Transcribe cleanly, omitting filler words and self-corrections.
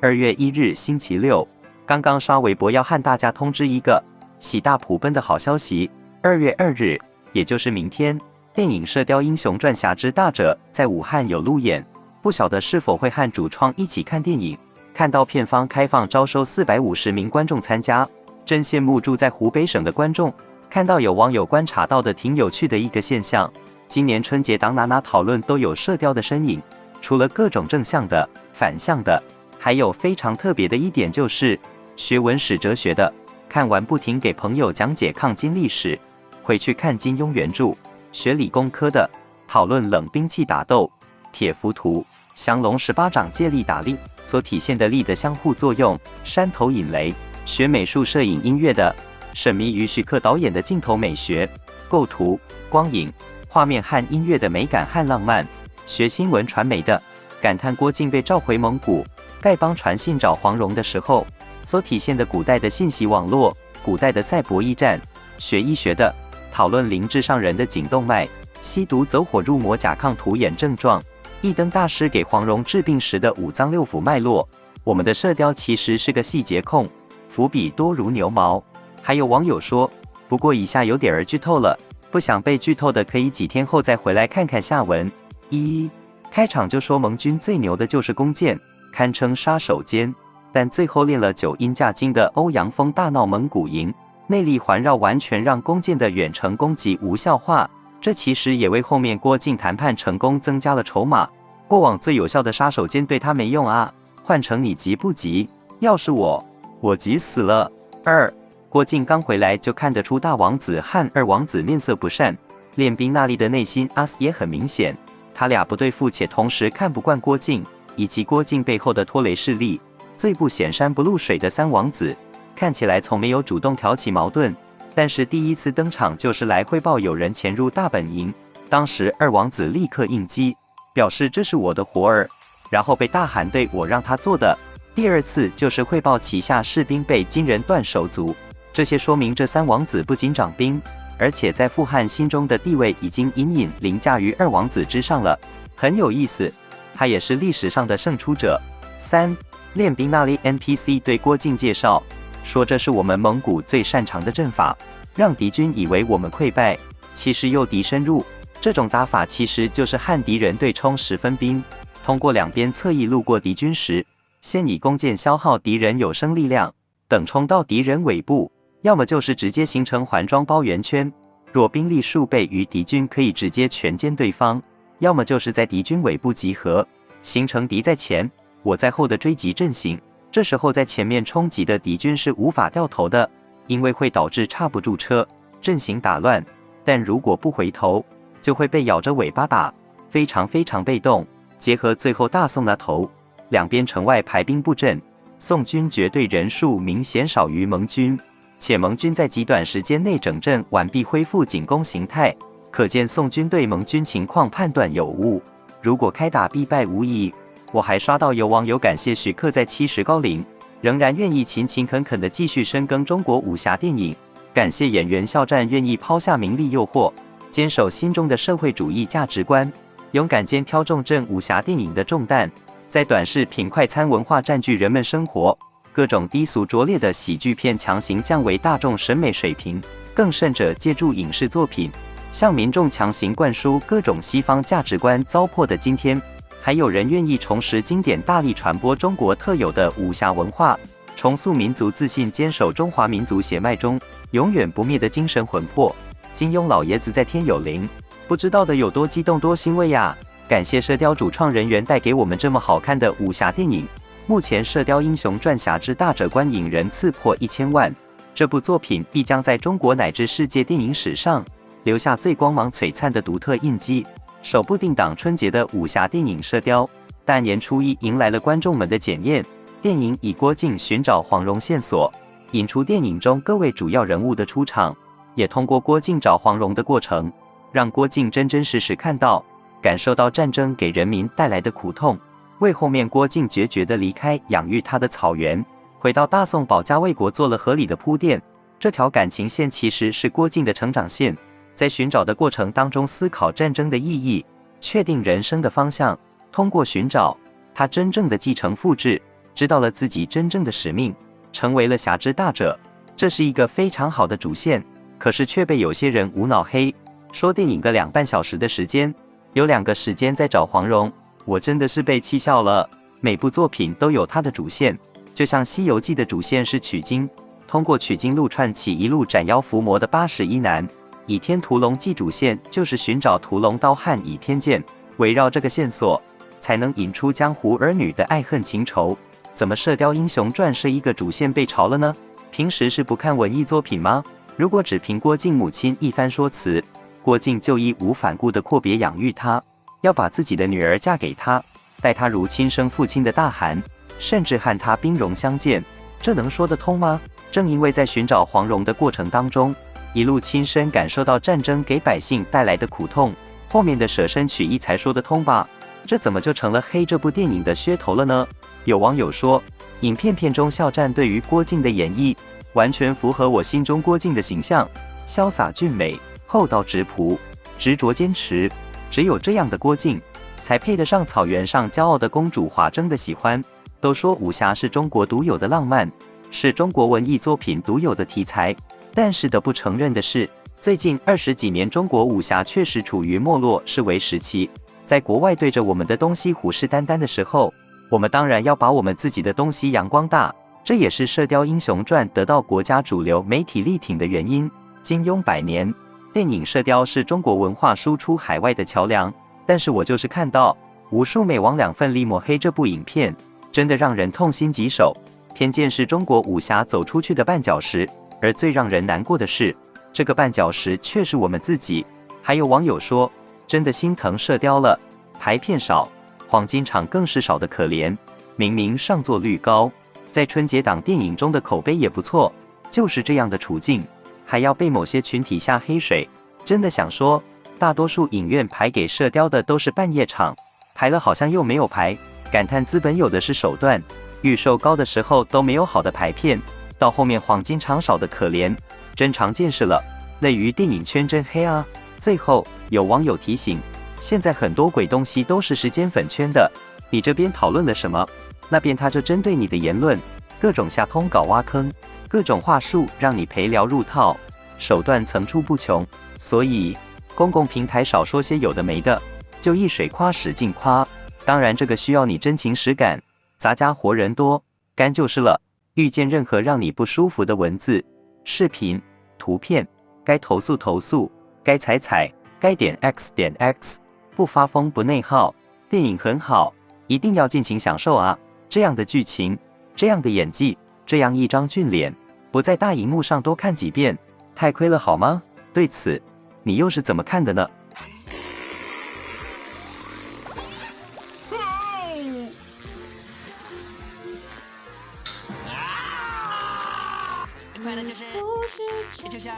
2月1日星期六，刚刚刷微博要和大家通知一个喜大普奔的好消息，2月2日，也就是明天，电影《射雕英雄传侠之大者》在武汉有路演，不晓得是否会和主创一起看电影。看到片方开放招收450名观众参加，真羡慕住在湖北省的观众。看到有网友观察到的挺有趣的一个现象，今年春节档哪讨论都有射雕的身影，除了各种正向的、反向的，还有非常特别的一点就是学文史哲学的，看完不停给朋友讲解抗金历史，回去看金庸原著；学理工科的讨论冷兵器打斗、铁浮图、降龙18掌借力打力所体现的力的相互作用、山头引雷；学美术摄影音乐的沉迷于徐克导演的镜头美学、构图、光影、画面和音乐的美感和浪漫；学新闻传媒的感叹郭靖被召回蒙古，丐帮传信找黄蓉的时候所体现的古代的信息网络、古代的赛博驿站；学医学的讨论灵智上人的颈动脉、吸毒走火入魔甲亢图眼症状、一灯大师给黄蓉治病时的五脏六腑脉络。我们的射雕其实是个细节控，伏笔多如牛毛。还有网友说，不过以下有点儿剧透了，不想被剧透的可以几天后再回来看看下文。开场就说盟军最牛的就是弓箭，堪称杀手锏，但最后练了9阴架精的欧阳锋大闹蒙古营，内力环绕完全让弓箭的远程攻击无效化，这其实也为后面郭靖谈判成功增加了筹码。过往最有效的杀手锏对他没用啊，换成你急不急？要是我急死了。郭靖刚回来就看得出大王子和二王子面色不善，练兵那里的内心也很明显，他俩不对付且同时看不惯郭靖，以及郭靖背后的拖累势力。最不显山不露水的三王子，看起来从没有主动挑起矛盾，但是第一次登场就是来汇报有人潜入大本营。当时二王子立刻应激，表示这是我的活儿，然后被大喊对我让他做的。第二次就是汇报旗下士兵被金人断手足，这些说明这三王子不仅掌兵，而且在傅汉心中的地位已经隐隐凌驾于二王子之上了。很有意思，他也是历史上的胜出者。练兵那里 NPC 对郭靖介绍说，这是我们蒙古最擅长的阵法，让敌军以为我们溃败，其实诱敌深入。这种打法其实就是和敌人对冲10分兵，通过两边侧翼路过敌军时，先以弓箭消耗敌人有生力量，等冲到敌人尾部，要么就是直接形成环装包圆圈，若兵力数倍于敌军可以直接全歼对方，要么就是在敌军尾部集合，形成敌在前我在后的追击阵型。这时候在前面冲击的敌军是无法掉头的，因为会导致刹不住车，阵型打乱，但如果不回头就会被咬着尾巴打，非常被动。结合最后大宋那头，两边城外排兵布阵，宋军绝对人数明显少于蒙军，且蒙军在极短时间内整阵完毕恢复进攻形态，可见宋军对蒙军情况判断有误，如果开打必败无疑。我还刷到有网友感谢徐克在70高龄仍然愿意勤恳地继续深耕中国武侠电影，感谢演员肖战愿意抛下名利诱惑，坚守心中的社会主义价值观，勇敢兼挑重镇武侠电影的重担。在短视频快餐文化占据人们生活，各种低俗拙劣的喜剧片强行降为大众审美水平，更甚者借助影视作品向民众强行灌输各种西方价值观糟粕的今天，还有人愿意重拾经典，大力传播中国特有的武侠文化，重塑民族自信，坚守中华民族血脉中永远不灭的精神魂魄。金庸老爷子在天有灵，不知道的有多激动多欣慰呀！感谢射雕主创人员带给我们这么好看的武侠电影。目前《射雕英雄传侠之大者》观影人次破1000万，这部作品必将在中国乃至世界电影史上留下最光芒璀璨的独特印记。首部定档春节的武侠电影《射雕》，大年初一迎来了观众们的检验。电影以郭靖寻找黄蓉线索，引出电影中各位主要人物的出场，也通过郭靖找黄蓉的过程，让郭靖真实看到、感受到战争给人民带来的苦痛，为后面郭靖决绝地离开养育他的草原，回到大宋保家卫国做了合理的铺垫。这条感情线其实是郭靖的成长线，在寻找的过程当中思考战争的意义，确定人生的方向，通过寻找他真正的继承复制，知道了自己真正的使命，成为了侠之大者，这是一个非常好的主线。可是却被有些人无脑黑，说电影个2半小时的时间，有2个时间在找黄蓉，我真的是被气笑了。每部作品都有它的主线，就像《西游记》的主线是取经，通过取经路串起一路斩妖伏魔的81难。《倚天屠龙记》主线就是寻找屠龙刀和倚天剑，围绕这个线索，才能引出江湖儿女的爱恨情仇。怎么《射雕英雄传》是一个主线被嘲了呢？平时是不看文艺作品吗？如果只凭郭靖母亲一番说辞，郭靖就义无反顾地阔别养育他，要把自己的女儿嫁给他，待他如亲生父亲的大汗，甚至和他兵戎相见，这能说得通吗？正因为在寻找黄蓉的过程当中，一路亲身感受到战争给百姓带来的苦痛，后面的舍身取义才说得通吧？这怎么就成了黑这部电影的噱头了呢？有网友说，影片中肖战对于郭靖的演绎完全符合我心中郭靖的形象，潇洒俊美，厚道直朴，执着坚持，只有这样的郭靖，才配得上草原上骄傲的公主华筝的喜欢。都说武侠是中国独有的浪漫，是中国文艺作品独有的题材，但是得不承认的是，最近20几年中国武侠确实处于没落式微时期。在国外对着我们的东西虎视眈眈的时候，我们当然要把我们自己的东西阳光大，这也是《射雕英雄传》得到国家主流媒体力挺的原因。金庸100年，电影《射雕》是中国文化输出海外的桥梁，但是我就是看到无数美网两奋力抹黑这部影片，真的让人痛心疾首。偏见是中国武侠走出去的绊脚石，而最让人难过的是，这个绊脚石却是我们自己。还有网友说，真的心疼射雕了，排片少，黄金场更是少得可怜。明明上座率高，在春节档电影中的口碑也不错，就是这样的处境，还要被某些群体下黑水。真的想说，大多数影院排给射雕的都是半夜场，排了好像又没有排，感叹资本有的是手段。预售高的时候都没有好的排片，到后面黄金场少的可怜，真常见事了。类于电影圈真黑啊！最后有网友提醒，现在很多鬼东西都是时间粉圈的，你这边讨论了什么，那边他就针对你的言论，各种下通稿挖坑，各种话术让你陪聊入套，手段层出不穷。所以公共平台少说些有的没的，就一水夸使劲夸。当然这个需要你真情实感，杂家活人多，干就是了。遇见任何让你不舒服的文字、视频、图片，该投诉投诉，该踩踩，该点 X 点 X， 不发疯不内耗。电影很好，一定要尽情享受啊！这样的剧情，这样的演技，这样一张俊脸，不在大荧幕上多看几遍，太亏了好吗？对此，你又是怎么看的呢？快乐就是，就像。